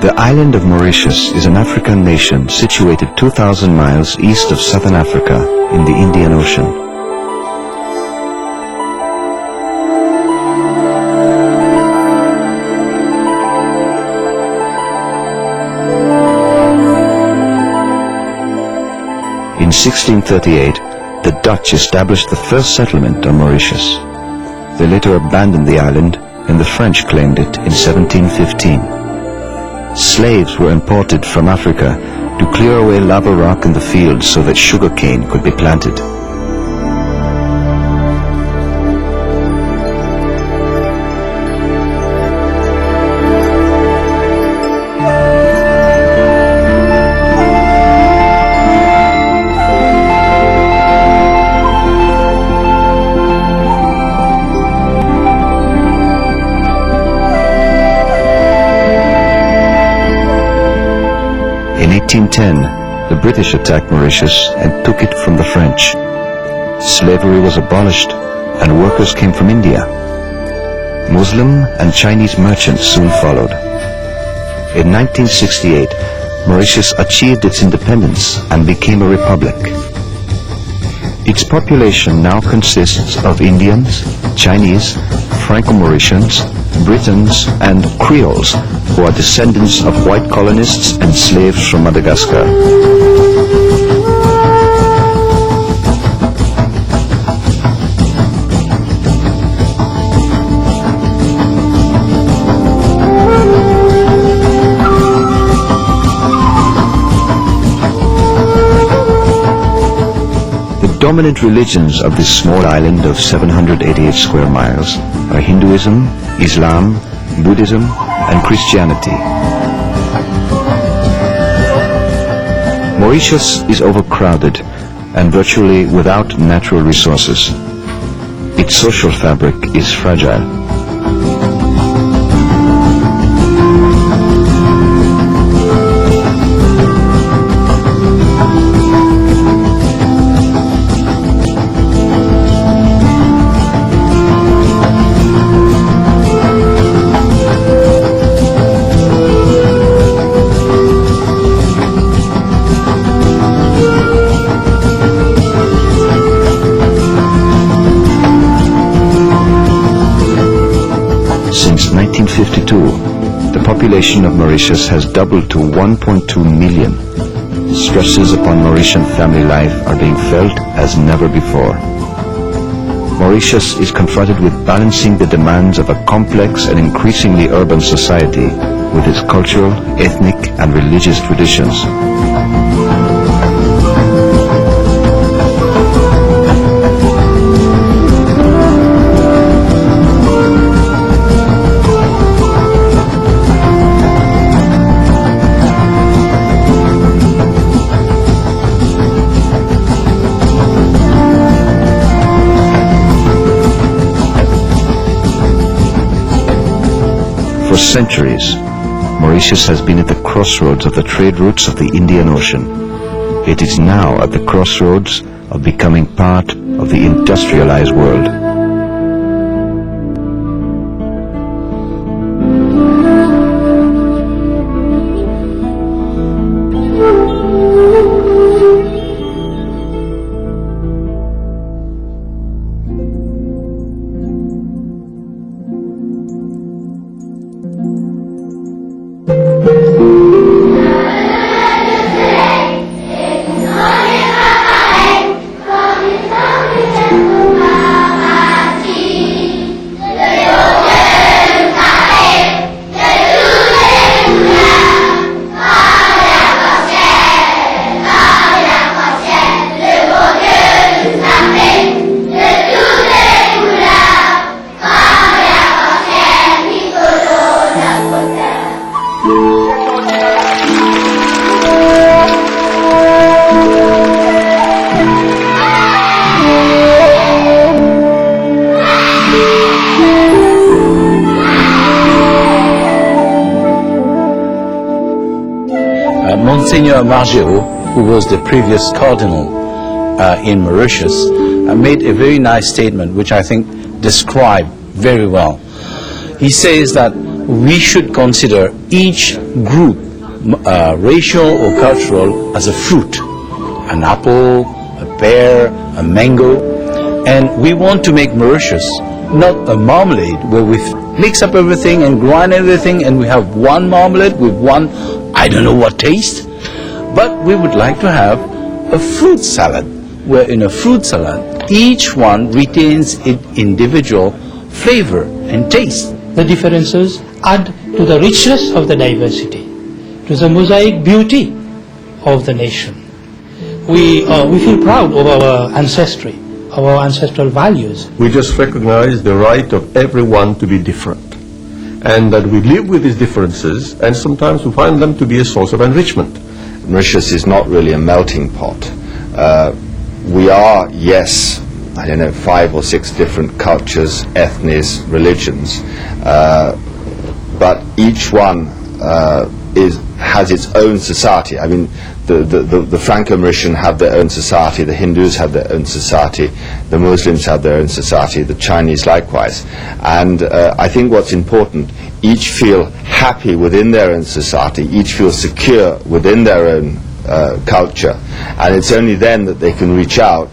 The island of Mauritius is an African nation situated 2,000 miles east of southern Africa in the Indian Ocean. In 1638, the Dutch established the first settlement on Mauritius. They later abandoned the island and the French claimed it in 1715. Slaves were imported from Africa to clear away lava rock in the fields so that sugarcane could be planted. In 1810, the British attacked Mauritius and took it from the French. Slavery was abolished and workers came from India. Muslim and Chinese merchants soon followed. In 1968, Mauritius achieved its independence and became a republic. Its population now consists of Indians, Chinese, Franco-Mauritians, Britons and Creoles, who are descendants of white colonists and slaves from Madagascar. The dominant religions of this small island of 788 square miles are Hinduism, Islam, Buddhism, and Christianity. Mauritius is overcrowded and virtually without natural resources. Its social fabric is fragile. Since 1952, the population of Mauritius has doubled to 1.2 million. Stresses upon Mauritian family life are being felt as never before. Mauritius is confronted with balancing the demands of a complex and increasingly urban society with its cultural, ethnic, and religious traditions. For centuries, Mauritius has been at the crossroads of the trade routes of the Indian Ocean. It is now at the crossroads of becoming part of the industrialized world. Monseigneur Margeau, who was the previous cardinal in Mauritius, made a very nice statement which I think described very well. He says that we should consider each group, racial or cultural, as a fruit, an apple, a pear, a mango, and we want to make Mauritius not a marmalade where we mix up everything and grind everything and we have one marmalade with one, I don't know what taste, but we would like to have a fruit salad, where in a fruit salad each one retains its individual flavor and taste. The differences add to the richness of the diversity, to the mosaic beauty of the nation. We feel proud of our ancestry, of our ancestral values. We just recognize the right of everyone to be different, and that we live with these differences, and sometimes we find them to be a source of enrichment. Mauritius is not really a melting pot. We are, yes, I don't know, 5 or 6 different cultures, ethnies, religions, but each one has its own society. I mean, the Franco-Mauritian have their own society, the Hindus have their own society, the Muslims have their own society, the Chinese likewise. And I think what's important, each feel happy within their own society, each feel secure within their own culture, and it's only then that they can reach out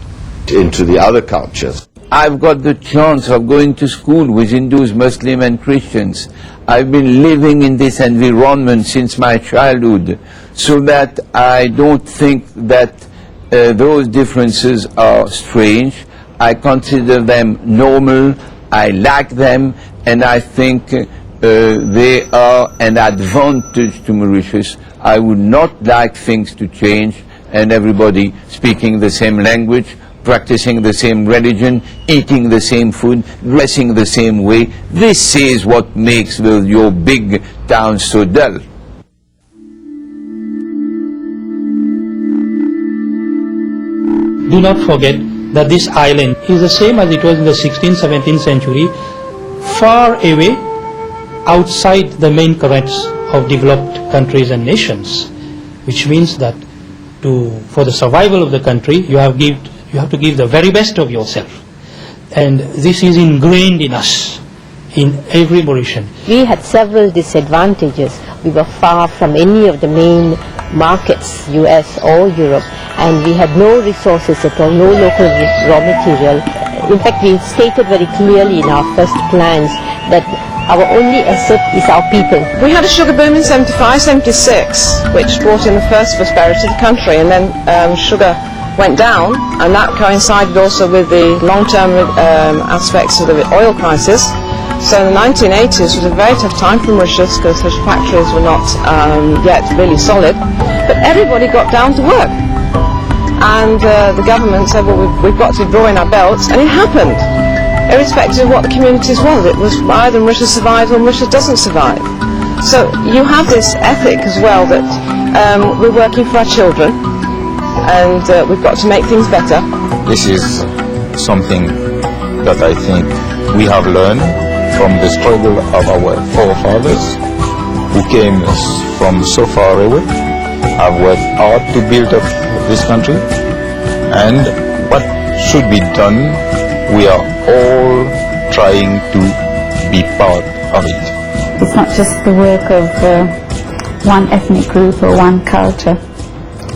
into the other cultures. I've got the chance of going to school with Hindus, Muslims and Christians. I've been living in this environment since my childhood, so that I don't think that those differences are strange. I consider them normal, I like them, and I think they are an advantage to Mauritius. I would not like things to change and everybody speaking the same language, practicing the same religion, eating the same food, dressing the same way. This is what makes your big town so dull. Do not forget that this island is the same as it was in the 16th, 17th century, far away outside the main currents of developed countries and nations, which means that for the survival of the country, you have to give the very best of yourself. And this is ingrained in us, in every Mauritian. We had several disadvantages. We were far from any of the main markets, US or Europe, and we had no resources at all, no local raw material. In fact, we stated very clearly in our first plans that our only asset is our people. We had a sugar boom in 75, 76, which brought in the first prosperity to the country, and then sugar went down, and that coincided also with the long-term aspects of the oil crisis. So the 1980s was a very tough time for Mauritius because such factories were not yet really solid, but everybody got down to work. And the government said, well, we've got to draw in our belts, and it happened. Irrespective of what the communities was, it was either Mauritius survives or Mauritius doesn't survive. So you have this ethic as well that we're working for our children, and we've got to make things better. This is something that I think we have learned from the struggle of our forefathers who came from so far away, have worked hard to build up this country, and what should be done, we are all trying to be part of it. It's not just the work of one ethnic group or one culture.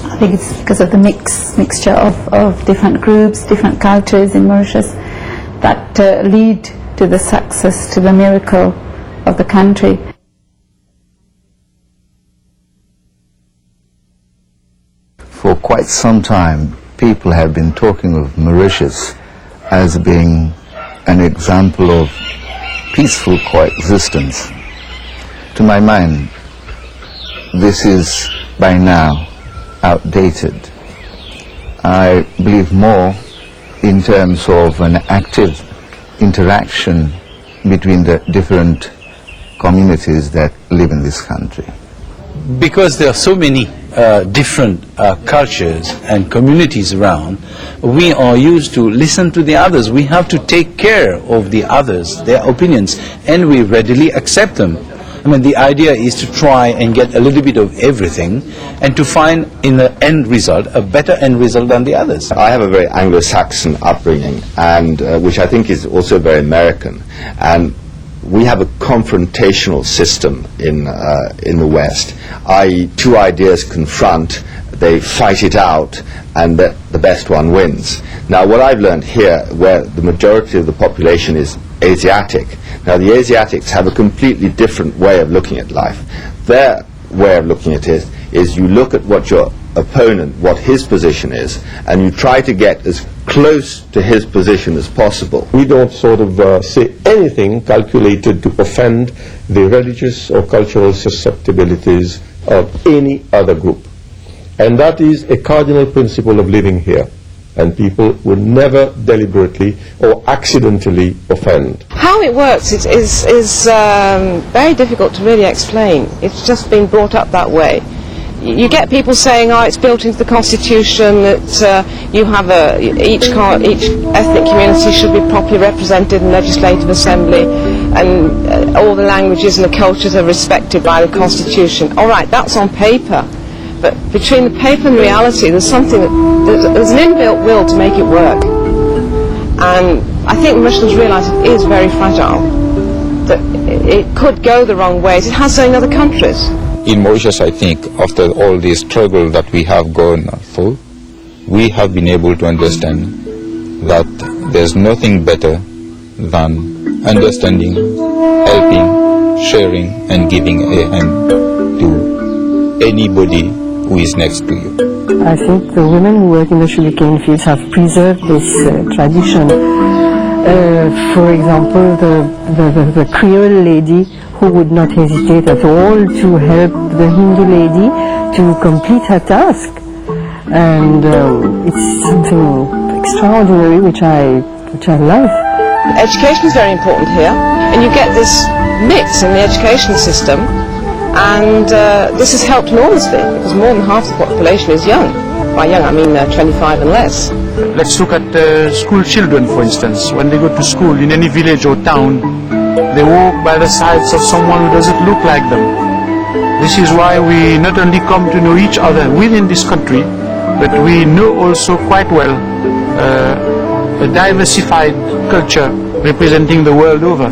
I think it's because of the mixture of different groups, different cultures in Mauritius that lead to the success, to the miracle of the country. For quite some time, people have been talking of Mauritius as being an example of peaceful coexistence. To my mind, this is by now outdated. I believe more in terms of an active interaction between the different communities that live in this country. Because there are so many different cultures and communities around, we are used to listen to the others. We have to take care of the others, their opinions, and we readily accept them. I mean, the idea is to try and get a little bit of everything and to find in the end result a better end result than the others. I have a very Anglo-Saxon upbringing, and which I think is also very American, and we have a confrontational system in the West, i.e. two ideas confront, they fight it out, and the best one wins. Now what I've learned here, where the majority of the population is Asiatic, now the Asiatics have a completely different way of looking at life. Their way of looking at it is you look at what your opponent, what his position is, and you try to get as close to his position as possible. We don't sort of say anything calculated to offend the religious or cultural susceptibilities of any other group. And that is a cardinal principle of living here. And people will never deliberately or accidentally offend. How it works is very difficult to really explain. It's just been brought up that way. You get people saying, oh, it's built into the Constitution that you have each ethnic community should be properly represented in Legislative Assembly, and all the languages and the cultures are respected by the Constitution. All right, that's on paper. But between the paper and reality, there's something there's an inbuilt will to make it work. And I think Muslims realise it is very fragile, that it could go the wrong ways. It has so in other countries. In Mauritius, I think, after all the struggle that we have gone through, we have been able to understand that there's nothing better than understanding, helping, sharing, and giving a hand to anybody who is next to you. I think the women who work in the sugarcane fields have preserved this tradition. For example, the Creole lady who would not hesitate at all to help the Hindu lady to complete her task. And it's something extraordinary which I love. Education is very important here, and you get this mix in the education system, and this has helped enormously, because more than half the population is young. By young I mean 25 and less. Let's look at school children, for instance. When they go to school in any village or town, they walk by the sides of someone who doesn't look like them. This is why we not only come to know each other within this country, but we know also quite well a diversified culture representing the world over.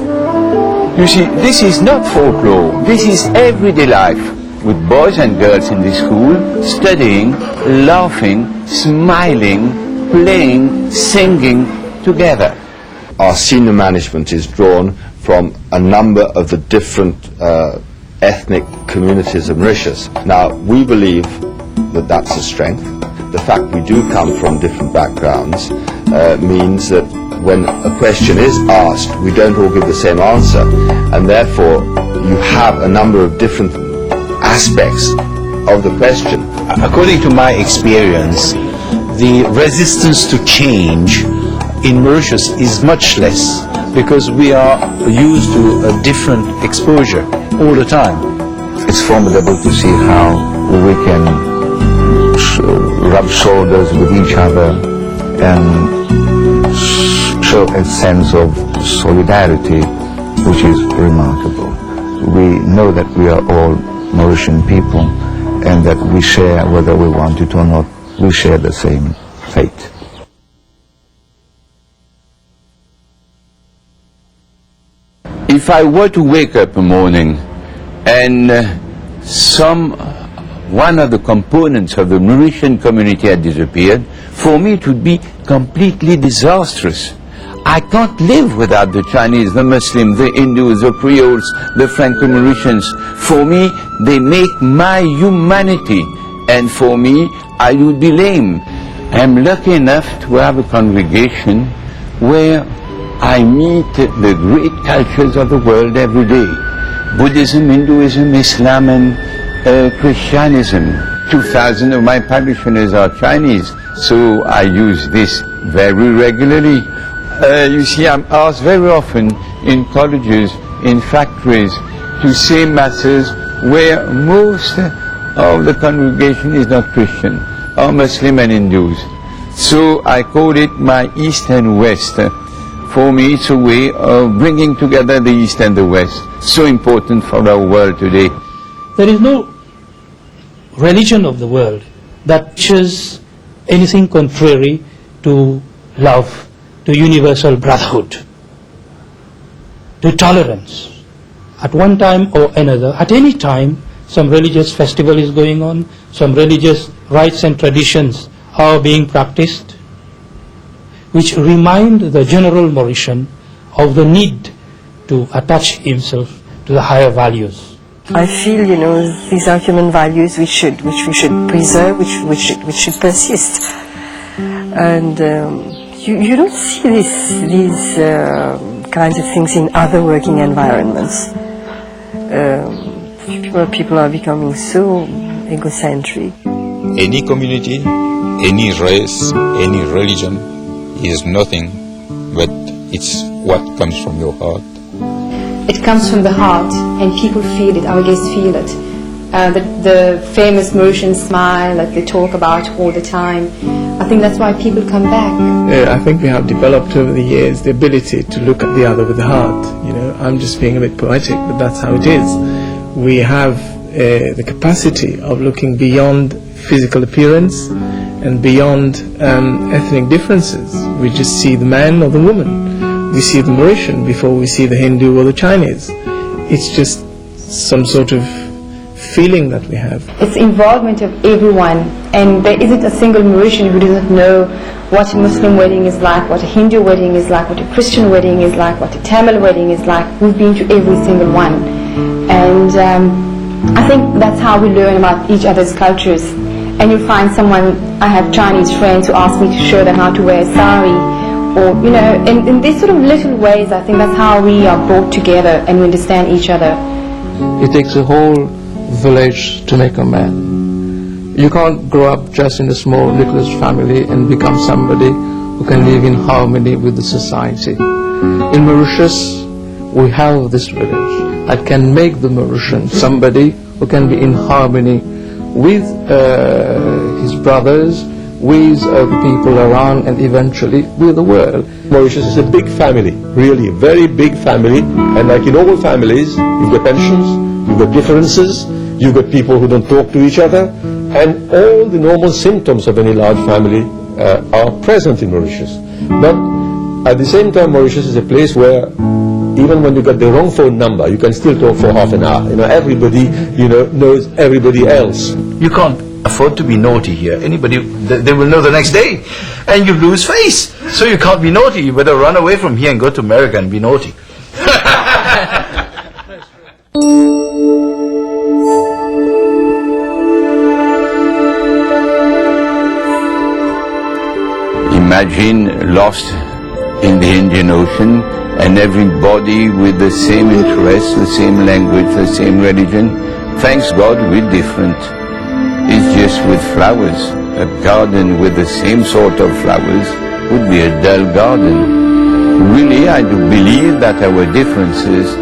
You see, this is not folklore, this is everyday life, with boys and girls in the school, studying, laughing, smiling, playing, singing together. Our senior management is drawn from a number of the different ethnic communities of Mauritius. Now, we believe that that's a strength. The fact we do come from different backgrounds means that when a question is asked, we don't all give the same answer, and therefore you have a number of different aspects of the question. According to my experience, the resistance to change in Mauritius is much less, because we are used to a different exposure all the time. It's formidable to see how we can rub shoulders with each other and show a sense of solidarity which is remarkable. We know that we are all Mauritian people, and that we share, whether we want it or not, we share the same fate. If I were to wake up a morning and one of the components of the Mauritian community had disappeared, for me it would be completely disastrous. I can't live without the Chinese, the Muslims, the Hindus, the Creoles, the Franco-Mauritians. For me, they make my humanity, and for me, I would be lame. I'm lucky enough to have a congregation where I meet the great cultures of the world every day. Buddhism, Hinduism, Islam, and Christianism. 2,000 of my parishioners are Chinese, so I use this very regularly. You see, I'm asked very often in colleges, in factories, to say masses where most of the congregation is not Christian, or Muslim and Hindus. So I call it my East and West. for me, it's a way of bringing together the East and the West. So important for our world today. There is no religion of the world that teaches anything contrary to love, to universal brotherhood, to tolerance. At one time or another, at any time, some religious festival is going on, some religious rites and traditions are being practiced, which remind the general Mauritian of the need to attach himself to the higher values. I feel, these are human values which we should preserve, which should persist. And you don't see these kinds of things in other working environments. People are becoming so egocentric. Any community, any race, any religion is nothing, but it's what comes from your heart. It comes from the heart, and people feel it, our guests feel it. The famous Mauritian smile that they talk about all the time, I think that's why people come back. I think we have developed over the years the ability to look at the other with the heart. I'm just being a bit poetic, but that's how it is. We have the capacity of looking beyond physical appearance and beyond ethnic differences. We just see the man or the woman. We see the Mauritian before we see the Hindu or the Chinese. It's just some sort of feeling that we have. It's involvement of everyone, and there isn't a single Mauritian who doesn't know what a Muslim wedding is like, what a Hindu wedding is like, what a Christian wedding is like, what a Tamil wedding is like. We've been to every single one. And I think that's how we learn about each other's cultures. And you'll find someone, I have Chinese friends who ask me to show them how to wear a sari, or, in these sort of little ways, I think that's how we are brought together and we understand each other. It takes a whole village to make a man. You can't grow up just in a small nucleus family and become somebody who can live in harmony with the society. In Mauritius, we have this village that can make the Mauritian somebody who can be in harmony with his brothers, with the people around, and eventually with the world. Mauritius is a big family, really, a very big family, and like in all families, you've got tensions, you've got differences, you've got people who don't talk to each other, and all the normal symptoms of any large family are present in Mauritius. But at the same time, Mauritius is a place where even when you got the wrong phone number, you can still talk for half an hour. Everybody, knows everybody else. You can't afford to be naughty here. Anybody, they will know the next day, and you lose face. So you can't be naughty. You better run away from here and go to America and be naughty. Imagine lost in the Indian Ocean, and everybody with the same interests, the same language, the same religion. Thanks God we're different. It's just with flowers. A garden with the same sort of flowers would be a dull garden. Really, I do believe that our differences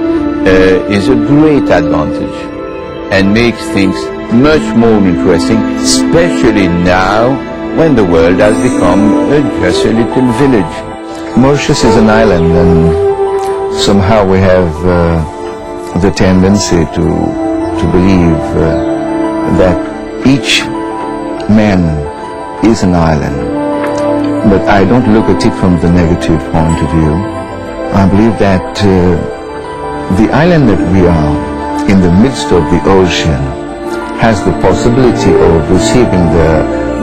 is a great advantage and makes things much more interesting, especially now when the world has become just a little village. Mauritius is an island, and somehow we have the tendency to believe that each man is an island. But I don't look at it from the negative point of view. I believe that the island that we are in the midst of the ocean has the possibility of receiving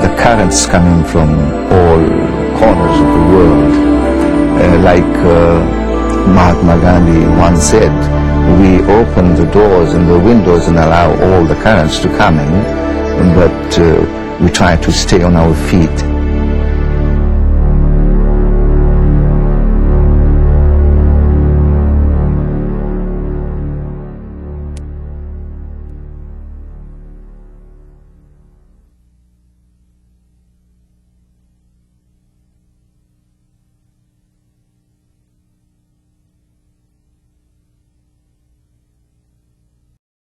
the currents coming from all corners of the world. Like Mahatma Gandhi once said, we open the doors and the windows and allow all the currents to come in, but we try to stay on our feet